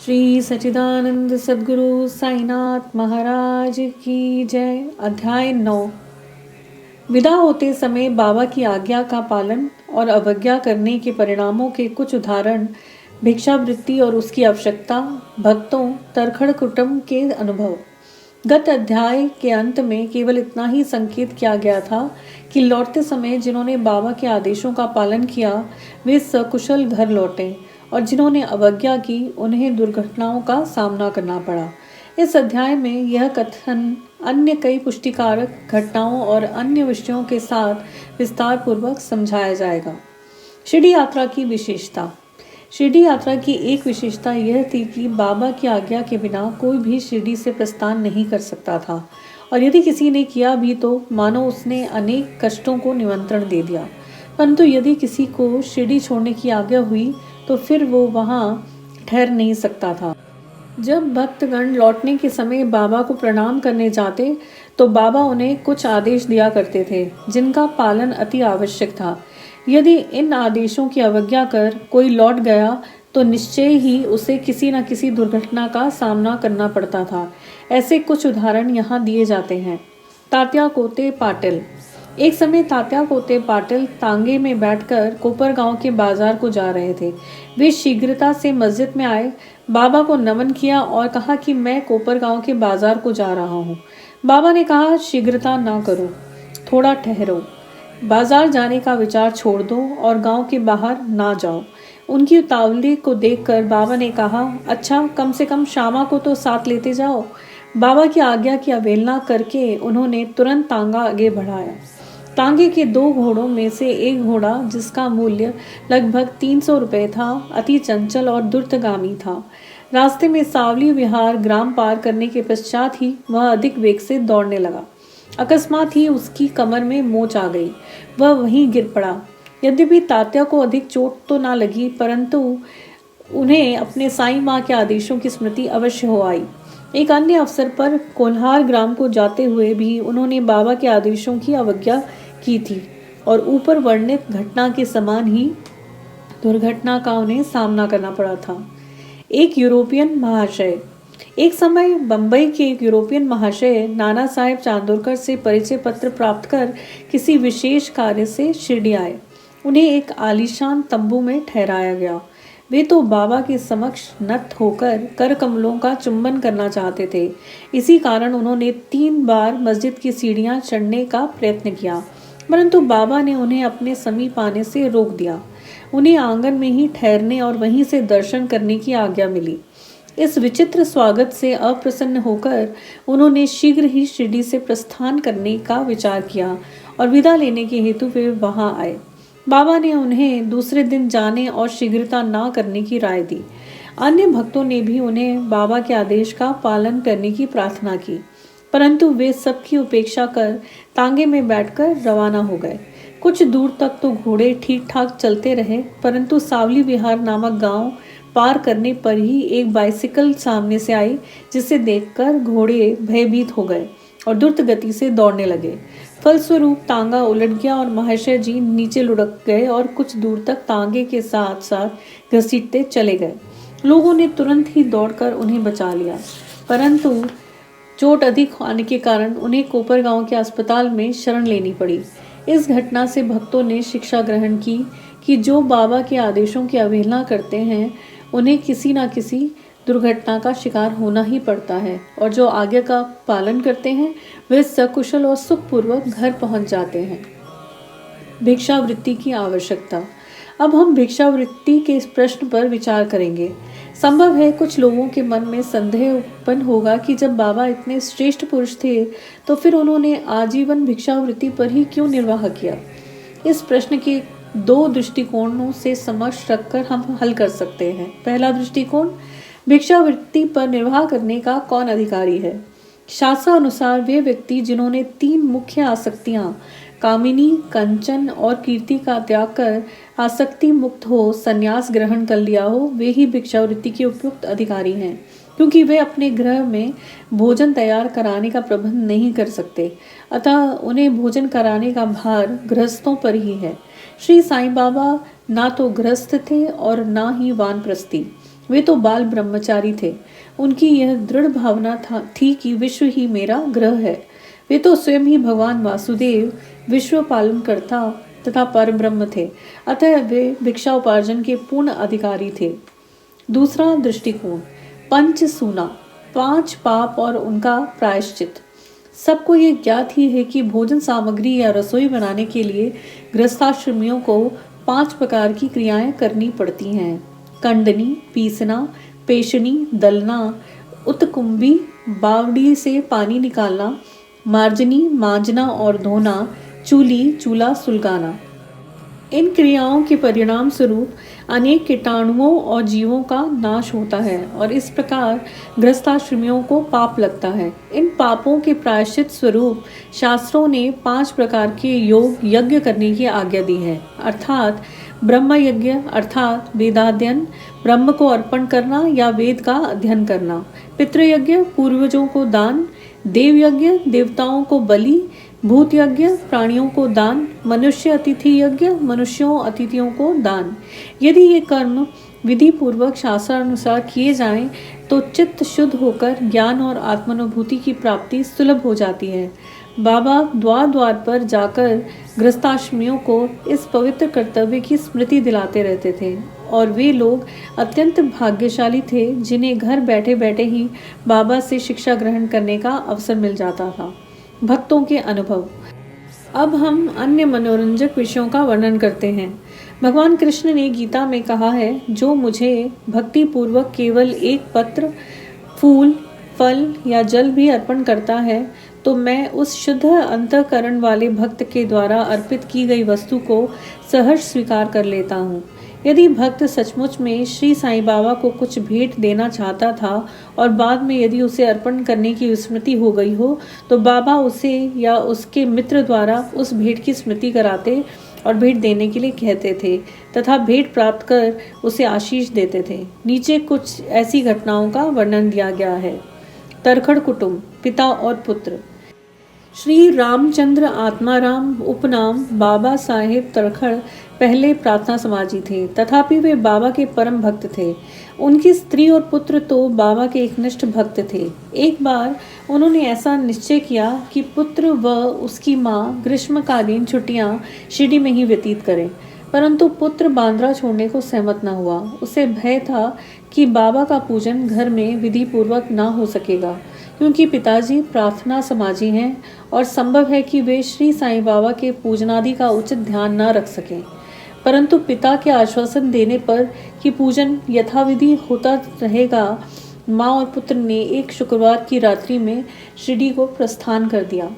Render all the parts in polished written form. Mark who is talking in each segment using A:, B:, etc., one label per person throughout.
A: श्री सच्चिदानंद सद्गुरु साईनाथ महाराज की जय। अध्याय 9। विदा होते समय बाबा की आज्ञा का पालन और अवज्ञा करने के परिणामों के कुछ उदाहरण, भिक्षावृत्ति और उसकी आवश्यकता, भक्तों, तरखड़ कुटुंब के अनुभव। गत अध्याय के अंत में केवल इतना ही संकेत किया गया था कि लौटते समय जिन्होंने बाबा के आदेशों का पालन किया वे सकुशल घर लौटे और जिन्होंने अवज्ञा की उन्हें दुर्घटनाओं का सामना करना पड़ा। इस अध्याय में यह कथन अन्य कई पुष्टिकारक घटनाओं और अन्य विषयों के साथ विस्तार पूर्वक समझाया जाएगा। शिरडी यात्रा की विशेषता। शिरडी यात्रा की एक विशेषता यह थी कि बाबा की आज्ञा के बिना कोई भी शिरडी से प्रस्थान नहीं कर सकता था, और यदि किसी ने किया भी तो मानो उसने अनेक कष्टों को निमंत्रण दे दिया। परंतु यदि किसी को शिरडी छोड़ने की आज्ञा हुई तो फिर वो वहाँ ठहर नहीं सकता था। जब भक्तगण लौटने के समय बाबा को प्रणाम करने जाते तो बाबा उन्हें कुछ आदेश दिया करते थे जिनका पालन अति आवश्यक था। यदि इन आदेशों की अवज्ञा कर कोई लौट गया तो निश्चय ही उसे किसी न किसी दुर्घटना का सामना करना पड़ता था। ऐसे कुछ उदाहरण यहाँ दिए जाते हैं। तात्या कोते पाटिल। एक समय तात्या कोते पाटिल तांगे में बैठकर कोपरगांव के बाजार को जा रहे थे। वे शीघ्रता से मस्जिद में आए, बाबा को नमन किया और कहा कि मैं कोपरगांव के बाजार को जा रहा हूँ। बाबा ने कहा, शीघ्रता ना करो, थोड़ा ठहरो, बाजार जाने का विचार छोड़ दो और गांव के बाहर ना जाओ। उनकी उतावली को देखकर बाबा ने कहा, अच्छा कम से कम श्यामा को तो साथ लेते जाओ। बाबा की आज्ञा की अवहेलना करके उन्होंने तुरंत तांगा आगे बढ़ाया। तांगे के 2 घोड़ों में से एक घोड़ा, जिसका मूल्य लगभग 300 रुपये था, अति चंचल और दुर्तगामी था। रास्ते में सावली विहार ग्राम पार करने के पश्चात ही वह अधिक वेग से दौड़ने लगा। अकस्मात ही उसकी कमर में मोच आ गई, वह वहीं गिर पड़ा। यद्यपि तात्या को अधिक चोट तो ना लगी, परंतु उन्हें अपने साईं माँ के आदेशों की स्मृति अवश्य हो आई। एक अन्य अवसर पर कोल्हार ग्राम को जाते हुए भी उन्होंने बाबा के आदेशों की अवज्ञा की थी और ऊपर वर्णित घटना के समान ही दुर्घटना का उन्हें सामना करना पड़ा था। एक यूरोपियन महाशय। एक समय बंबई के एक यूरोपियन महाशय नाना साहेब चांदोरकर से परिचय पत्र प्राप्त कर किसी विशेष कार्य से शिरडी आए। उन्हें एक आलीशान तंबू में ठहराया गया। वे तो बाबा के समक्ष नत होकर कर कमलों का चुंबन करना चाहते थे। इसी कारण उन्होंने 3 बार मस्जिद की सीढ़ियां चढ़ने का प्रयत्न किया, परंतु बाबा ने उन्हें अपने समीप आने से रोक दिया। उन्हें आंगन में ही ठहरने और वहीं से दर्शन करने की आज्ञा मिली। इस विचित्र स्वागत से अप्रसन्न होकर उन्होंने शीघ्र ही शिरडी से प्रस्थान करने का विचार किया और विदा लेने के हेतु वे वहां आए। बाबा ने उन्हें दूसरे दिन जाने और शीघ्रता ना करने की राय दी। अन्य भक्तों ने भी उन्हें बाबा के आदेश का पालन करने की प्रार्थना की, परंतु वे सबकी उपेक्षा कर तांगे में बैठकर रवाना हो गए। कुछ दूर तक तो घोड़े ठीक ठाक चलते रहे, परंतु सावली विहार नामक गांव पार करने पर ही एक बाइसिकल सामने से आई, जिसे देखकर घोड़े भयभीत हो गए और द्रुत गति से दौड़ने लगे। फलस्वरूप तांगा उलट गया और महाशय जी नीचे लुढ़क गए और कुछ दूर तक तांगे के साथ साथ घसीटते चले गए। लोगों ने तुरंत ही दौड़कर उन्हें बचा लिया, परंतु चोट अधिक होने के कारण उन्हें कोपरगांव के अस्पताल में शरण लेनी पड़ी। इस घटना से भक्तों ने शिक्षा ग्रहण की कि जो बाबा के आदेशों की अवहेलना करते हैं उन्हें किसी न किसी दुर्घटना का शिकार होना ही पड़ता है, और जो आज्ञा का पालन करते हैं वे सकुशल और सुखपूर्वक घर पहुंच जाते हैं। भिक्षावृत्ति की आवश्यकता। अब हम भिक्षावृत्ति के इस प्रश्न पर विचार करेंगे। संभव है कुछ लोगों के मन में संदेह उत्पन्न होगा कि जब बाबा इतने श्रेष्ठ पुरुष थे तो फिर उन्होंने आजीवन भिक्षावृत्ति पर ही क्यों निर्वाह किया। इस प्रश्न के 2 दृष्टिकोणों से समक्ष रखकर हम हल कर सकते हैं। पहला दृष्टिकोण, भिक्षावृत्ति पर निर्वाह करने का कौन अधिकारी है। शास्त्र अनुसार वे व्यक्ति जिन्होंने 3 मुख्य आसक्तियां कामिनी, कंचन और कीर्ति का त्याग कर आसक्ति मुक्त हो संन्यास ग्रहण कर लिया हो, वे ही भिक्षावृत्ति के उपयुक्त अधिकारी हैं, क्योंकि वे अपने गृह में भोजन तैयार कराने का प्रबंध नहीं कर सकते, अतः उन्हें भोजन कराने का भार गृहस्थों पर ही है। श्री साईं बाबा ना तो गृहस्थ थे और ना ही वानप्रस्थी। वे तो बाल ब्रह्मचारी थे। उनकी यह दृढ़ भावना थी कि विश्व ही मेरा ग्रह है। वे तो स्वयं ही भगवान वासुदेव विश्व पालन करता तथा परब्रह्म थे, अतः वे भिक्षा उपार्जन के पूर्ण अधिकारी थे। दूसरा दृष्टिकोण, पंच सूना, 5 पाप और उनका प्रायश्चित। सबको ये ज्ञात ही है कि भोजन सामग्री या रसोई बनाने के लिए गृहस्थाश्रमियों को 5 प्रकार की क्रियाएं करनी पड़ती हैं। कंडनी, पीसना, पेशनी, दलना, उत्कुंभी, बावड़ी से पानी निकालना, मार्जनी, मांजना और धोना, चूली, चूल्हा सुलगाना। इन क्रियाओं के परिणाम स्वरूप अनेक कीटाणुओं और जीवों का नाश होता है और इस प्रकार गृहस्थाश्रमियों को पाप लगता है। इन पापों के प्रायश्चित स्वरूप शास्त्रों ने 5 प्रकार के योग यज्ञ करने की आज्ञा दी है, अर्थात ब्रह्म यज्ञ अर्थात वेदाध्ययन, ब्रह्म को अर्पण करना या वेद का अध्ययन करना, पितृयज्ञ पूर्वजों को दान, देव यज्ञ देवताओं को बलि, भूत यज्ञ प्राणियों को दान, मनुष्य अतिथि यज्ञ मनुष्यों अतिथियों को दान। यदि ये कर्म विधि पूर्वक शास्त्रानुसार किए जाएं तो चित्त शुद्ध होकर ज्ञान और आत्मानुभूति की प्राप्ति सुलभ हो जाती है। बाबा द्वार द्वार पर जाकर गृहस्थाश्रमियों को इस पवित्र कर्तव्य की स्मृति दिलाते रहते थे और वे लोग अत्यंत भाग्यशाली थे जिन्हें घर बैठे बैठे ही बाबा से शिक्षा ग्रहण करने का अवसर मिल जाता था। भक्तों के अनुभव। अब हम अन्य मनोरंजक विषयों का वर्णन करते हैं। भगवान कृष्ण ने गीता में कहा है, जो मुझे भक्ति पूर्वक केवल एक पत्र, फूल, फल या जल भी अर्पण करता है तो मैं उस शुद्ध अंतःकरण वाले भक्त के द्वारा अर्पित की गई वस्तु को सहर्ष स्वीकार कर लेता हूँ। यदि भक्त सचमुच में श्री साईं बाबा को कुछ भेंट देना चाहता था और बाद में यदि उसे अर्पण करने की विस्मृति हो गई हो तो बाबा उसे या उसके मित्र द्वारा उस भेंट की स्मृति कराते और भेंट देने के लिए कहते थे तथा भेंट प्राप्त कर उसे आशीष देते थे। नीचे कुछ ऐसी घटनाओं का वर्णन दिया गया है। तरखड़ कुटुंब, पिता और पुत्र। श्री रामचंद्र आत्माराम उपनाम बाबा साहेब तरखड़ पहले प्रार्थना समाजी थे, तथापि वे बाबा के परम भक्त थे। उनकी स्त्री और पुत्र तो बाबा के एकनिष्ठ भक्त थे। एक बार उन्होंने ऐसा निश्चय किया कि पुत्र व उसकी माँ ग्रीष्मकालीन छुट्टियाँ शिरडी में ही व्यतीत करें, परंतु पुत्र बांद्रा छोड़ने को सहमत न हुआ। उसे भय था कि बाबा का पूजन घर में विधि पूर्वक न हो सकेगा, क्योंकि पिताजी प्रार्थना समाजी हैं और संभव है कि वे श्री साईं बाबा के पूजनादि का उचित ध्यान न रख सकें। परंतु पिता के आश्वासन देने पर कि पूजन यथाविधि होता रहेगा, माँ और पुत्र ने एक शुक्रवार की रात्रि में शिरडी को प्रस्थान कर दिया।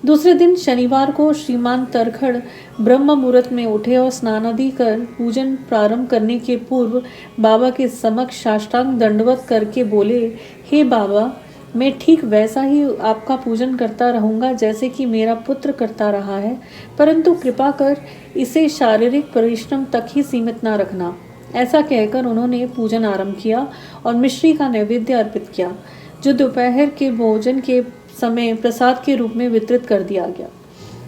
A: दूसरे दिन शनिवार को श्रीमान तरखड़ ब्रह्म मुहूर्त में उठे और स्नानादि कर पूजन प्रारंभ करने के पूर्व बाबा के समक्ष साष्टांग दंडवत करके बोले, हे बाबा, मैं ठीक वैसा ही आपका पूजन करता रहूँगा जैसे कि मेरा पुत्र करता रहा है, परंतु कृपा कर इसे शारीरिक परिश्रम तक ही सीमित न रखना। ऐसा कहकर उन्होंने पूजन आरंभ किया और मिश्री का नैवेद्य अर्पित किया, जो दोपहर के भोजन के समय प्रसाद के रूप में वितरित कर दिया गया।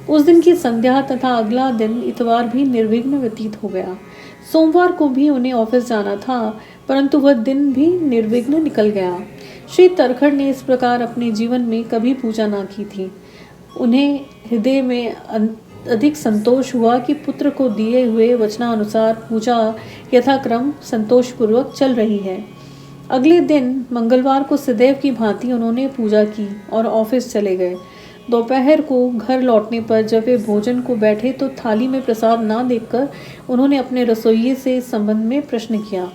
A: उस दिन की संध्या तथा अगला दिन इतवार भी निर्विघ्न व्यतीत हो गया। सोमवार को भी उन्हें ऑफिस जाना था, परंतु वह दिन भी निर्विघ्न निकल गया। श्री तरखड़ ने इस प्रकार अपने जीवन में कभी पूजा ना की थी। उन्हें हृदय में अधिक संतोष हुआ कि पुत्र को दिए हुए वचनानुसार पूजा यथाक्रम संतोषपूर्वक चल रही है। अगले दिन मंगलवार को सदैव की भांति उन्होंने पूजा की और ऑफिस चले गए। दोपहर को घर लौटने पर जब वे भोजन को बैठे तो थाली में प्रसाद ना देखकर उन्होंने अपने रसोइये से इस संबंध में प्रश्न किया।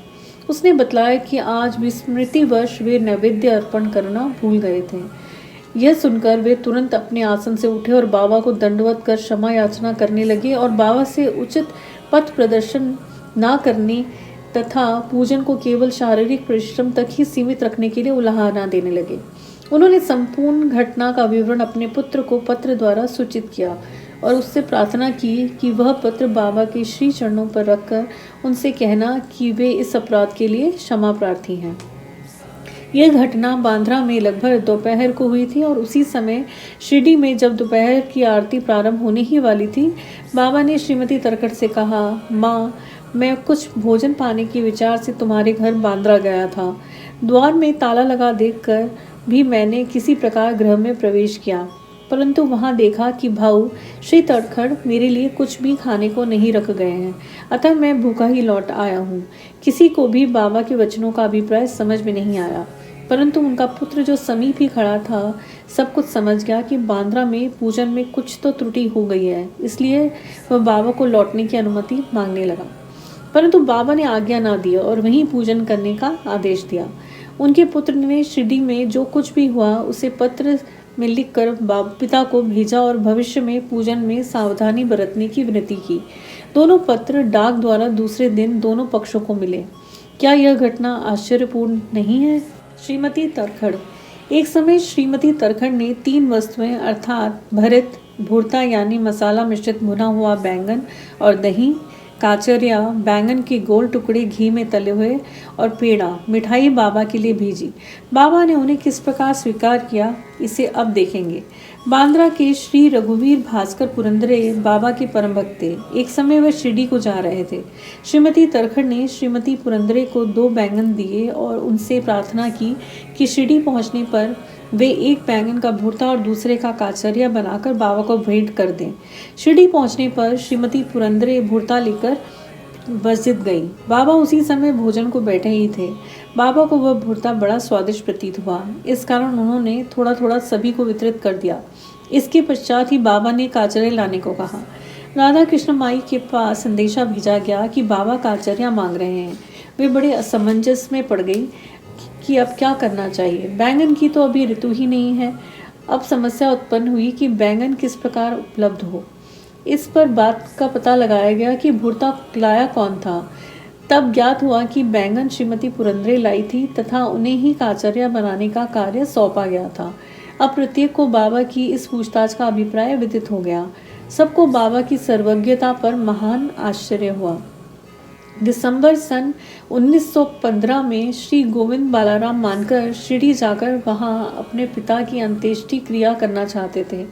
A: उसने बतलाया कि आज विस्मृतिवश वे नैवेद्य अर्पण करना भूल गए थे। यह सुनकर वे तुरंत अपने आसन से उठे और बाबा को दंडवत कर क्षमा याचना करने लगे और बाबा से उचित पथ प्रदर्शन ना करने तथा पूजन को केवल शारीरिक परिश्रम तक ही सीमित रखने के लिए उलाहना देने लगे। उन्होंने संपूर्ण घटना का विवरण अपने पुत्र को पत्र द्वारा सूचित किया और उससे प्रार्थना की कि वह पत्र बाबा के श्री चरणों पर रखकर उनसे कहना कि वे इस अपराध के लिए क्षमा प्रार्थी हैं। यह घटना बांद्रा में लगभग दोपहर को हुई थी और उसी समय शिरडी में जब दोपहर की आरती प्रारंभ होने ही वाली थी, बाबा ने श्रीमती तरखड़ से कहा, माँ, मैं कुछ भोजन पाने के विचार से तुम्हारे घर बांद्रा गया था। द्वार में ताला लगा देखकर भी मैंने किसी प्रकार गृह में प्रवेश किया, परंतु वहां देखा कि भाऊ श्री तड़खड़ मेरे लिए कुछ भी खाने को नहीं रख गए हैं, अतः मैं भूखा ही लौट आया हूँ। किसी को भी बाबा के वचनों का अभिप्राय समझ में नहीं आया, परंतु उनका पुत्र जो समीप ही खड़ा था सब कुछ समझ गया कि बांद्रा में पूजन में कुछ तो त्रुटि हो गई है, इसलिए वह बाबा को लौटने की अनुमति मांगने लगा। परंतु बाबा ने आज्ञा ना दी और वहीं पूजन करने का आदेश दिया। उनके पुत्र ने शिरडी में जो कुछ भी हुआ उसे पत्र में लिखकर पिता को भेजा और भविष्य में पूजन में सावधानी बरतने की विनती की। दोनों पत्र डाक द्वारा दूसरे दिन दोनों पक्षों को मिले। क्या यह घटना आश्चर्यपूर्ण नहीं है? श्रीमती तरखड़। एक समय श्रीमती तरखड़ ने 3 वस्तुएं अर्थात भरित भुर्ता यानी मसाला मिश्रित भुना हुआ बैंगन और दही, काचरिया बैंगन के गोल टुकड़े घी में तले हुए और पेड़ा मिठाई बाबा के लिए भेजी। बाबा ने उन्हें किस प्रकार स्वीकार किया इसे अब देखेंगे। बांद्रा के श्री रघुवीर भास्कर पुरंदरे बाबा के परम भक्त थे। एक समय वह शिरडी को जा रहे थे। श्रीमती तरखड़ ने श्रीमती पुरंदरे को 2 बैंगन दिए और उनसे प्रार्थना की कि शिरडी पहुंचने पर वे एक बैंगन का भुर्ता और दूसरे का काचरिया बनाकर बाबा को भेंट कर दें। शिरडी पहुंचने पर श्रीमती पुरंदरे भुर्ता लेकर मस्जिद गई। बाबा उसी समय भोजन को बैठे ही थे। बाबा को वह भुर्ता बड़ा स्वादिष्ट प्रतीत हुआ, इस कारण उन्होंने थोड़ा थोड़ा सभी को वितरित कर दिया। इसके पश्चात ही बाबा ने काचरे लाने को कहा। राधा कृष्ण माई के पास संदेशा भेजा गया कि बाबा काचरिया मांग रहे हैं। वे बड़े असमंजस में पड़ गई कि अब क्या करना चाहिए। बैंगन की तो अभी ऋतु ही नहीं है। अब समस्या उत्पन्न हुई कि बैंगन किस प्रकार उपलब्ध हो। इस पर बात का पता लगाया गया कि भुर्ता लाया कौन था। तब ज्ञात हुआ कि बैंगन श्रीमती पुरंदरे लाई थी तथा उन्हें ही काचरिया बनाने का कार्य सौंपा गया था। अब प्रत्येक को बाबा की इस पूछताछ का अभिप्राय विदित हो गया। सबको बाबा की सर्वज्ञता पर महान आश्चर्य हुआ। दिसंबर सन 1915 में श्री गोविंद बालाराम मानकर शिरडी जाकर वहां अपने पिता की अंत्येष्टि क्रिया करना चाहते थे।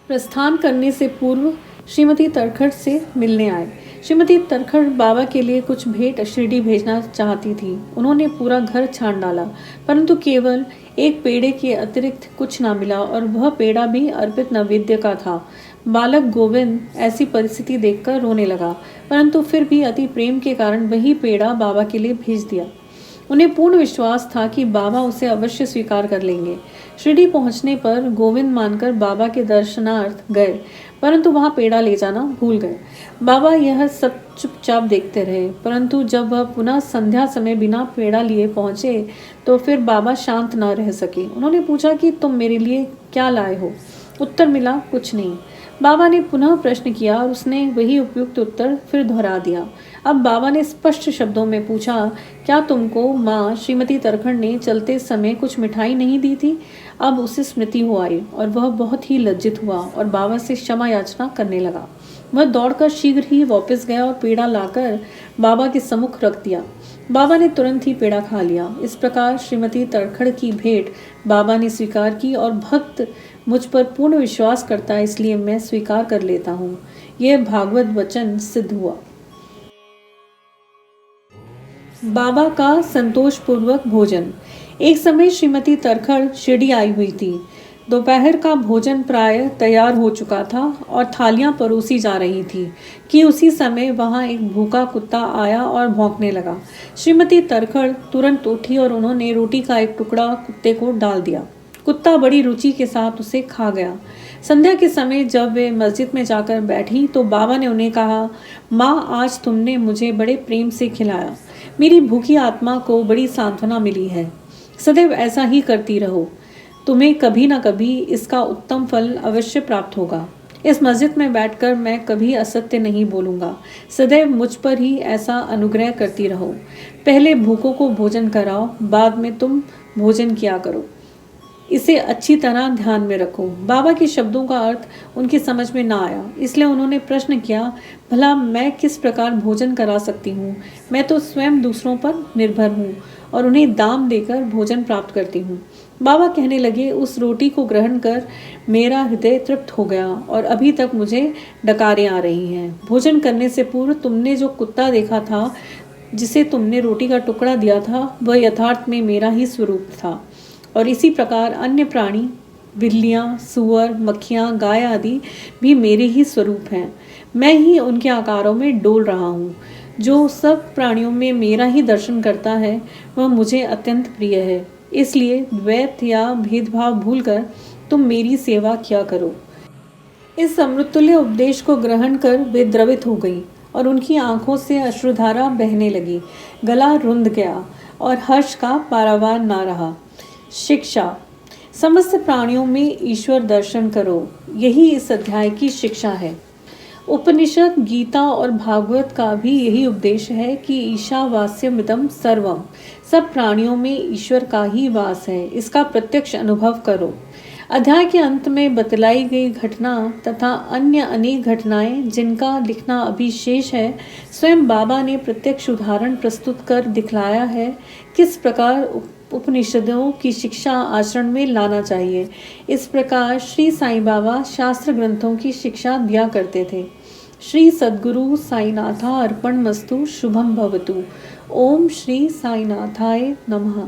A: प्रस्थान करने से पूर्व श्रीमती तरखड़ से मिलने आए। श्रीमती तरखड़ बाबा के लिए कुछ भेंट शिरडी भेजना चाहती थी। उन्होंने पूरा घर छान डाला, परंतु केवल एक पेड़े के अतिरिक्त कुछ ना मिला और वह पेड़ा भी अर्पित नैवेद्य का था। बालक गोविंद ऐसी परिस्थिति देखकर रोने लगा, परंतु फिर भी अति प्रेम के कारण वही पेड़ा बाबा के लिए भेज दिया। उन्हें पूर्ण विश्वास था कि बाबा उसे अवश्य स्वीकार कर लेंगे। शिरडी पहुंचने पर गोविंद मानकर बाबा के दर्शनार्थ गए, परंतु वहां पेड़ा ले जाना भूल गए। बाबा यह सब चुपचाप देखते रहे, परंतु जब वह पुनः संध्या समय बिना पेड़ा लिए पहुंचे तो फिर बाबा शांत न रह सके। उन्होंने पूछा कि तुम मेरे लिए क्या लाए हो? उत्तर मिला, कुछ नहीं। बाबा ने पुनः प्रश्न किया और उसने वही उपयुक्त उत्तर फिर दोहरा दिया। अब बाबा ने स्पष्ट शब्दों में पूछा, क्या तुमको माँ श्रीमती तरखड़ ने चलते समय कुछ मिठाई नहीं दी थी? अब उसे स्मृति हो आई और वह बहुत ही लज्जित हुआ और बाबा से क्षमा याचना करने लगा। वह दौड़कर शीघ्र ही वापस गया और पेड़ा लाकर बाबा के सम्मुख रख दिया। बाबा ने तुरंत ही पेड़ा खा लिया। इस प्रकार श्रीमती तरखड़ की भेंट बाबा ने स्वीकार की और भक्त मुझ पर पूर्ण विश्वास करता है, इसलिए मैं स्वीकार कर लेता हूँ। यह भागवत वचन सिद्ध हुआ। बाबा का संतोष पूर्वक भोजन। एक समय श्रीमती तरखड़ शिरडी आई हुई थी। दोपहर का भोजन प्राय तैयार हो चुका था और थालियां परोसी जा रही थी कि उसी समय वहां एक भूखा कुत्ता आया और भौंकने लगा। श्रीमती तरखड़ तुरंत उठी और उन्होंने रोटी का एक टुकड़ा कुत्ते को डाल दिया। कुत्ता बड़ी रुचि के साथ उसे खा गया। संध्या के समय जब वे मस्जिद में जाकर बैठी तो बाबा ने उन्हें कहा, माँ, आज तुमने मुझे बड़े प्रेम से खिलाया। मेरी भूखी आत्मा को बड़ी सांत्वना मिली है। सदैव ऐसा ही करती रहो। तुम्हें कभी न कभी इसका उत्तम फल अवश्य प्राप्त होगा। इस मस्जिद में बैठकर मैं कभी असत्य नहीं बोलूँगा। सदैव मुझ पर ही ऐसा अनुग्रह करती रहो। पहले भूखों को भोजन कराओ, बाद में तुम भोजन किया करो। इसे अच्छी तरह ध्यान में रखो। बाबा के शब्दों का अर्थ उनकी समझ में ना आया, इसलिए उन्होंने प्रश्न किया, भला मैं किस प्रकार भोजन करा सकती हूँ? मैं तो स्वयं दूसरों पर निर्भर हूँ और उन्हें दाम देकर भोजन प्राप्त करती हूँ। बाबा कहने लगे, उस रोटी को ग्रहण कर मेरा हृदय तृप्त हो गया और अभी तक मुझे डकारें आ रही हैं। भोजन करने से पूर्व तुमने जो कुत्ता देखा था, जिसे तुमने रोटी का टुकड़ा दिया था, वह यथार्थ में मेरा ही स्वरूप था। और इसी प्रकार अन्य प्राणी, बिल्लियाँ, सूअर, मक्खियाँ, गाय आदि भी मेरे ही स्वरूप हैं। मैं ही उनके आकारों में डोल रहा हूँ। जो सब प्राणियों में मेरा ही दर्शन करता है, वह मुझे अत्यंत प्रिय है। इसलिए द्वैत या भेदभाव भूलकर तुम मेरी सेवा किया करो। इस अमृततुल्य उपदेश को ग्रहण कर वे द्रवित हो गई और उनकी आंखों से अश्रुधारा बहने लगी। गला रुंध गया और हर्ष का पारावार ना रहा। शिक्षा। समस्त प्राणियों में ईश्वर दर्शन करो, यही इस अध्याय की शिक्षा है। उपनिषद, गीता और भागवत का भी यही उपदेश है कि ईशावास्यमिदं सर्वम, सब प्राणियों में ईश्वर का ही वास है, इसका प्रत्यक्ष अनुभव करो। अध्याय के अंत में बतलाई गई घटना तथा अन्य अनेक घटनाएं जिनका लिखना अभी शेष है, स्वयं बाबा ने प्रत्यक्ष उदाहरण प्रस्तुत कर दिखलाया है किस प्रकार उपनिषदों की शिक्षा आचरण में लाना चाहिए। इस प्रकार श्री साईं बाबा शास्त्र ग्रंथों की शिक्षा दिया करते थे। श्री सद्गुरु साईनाथा अर्पणमस्तु। शुभम भवतु। ओम श्री साईनाथाय नमः।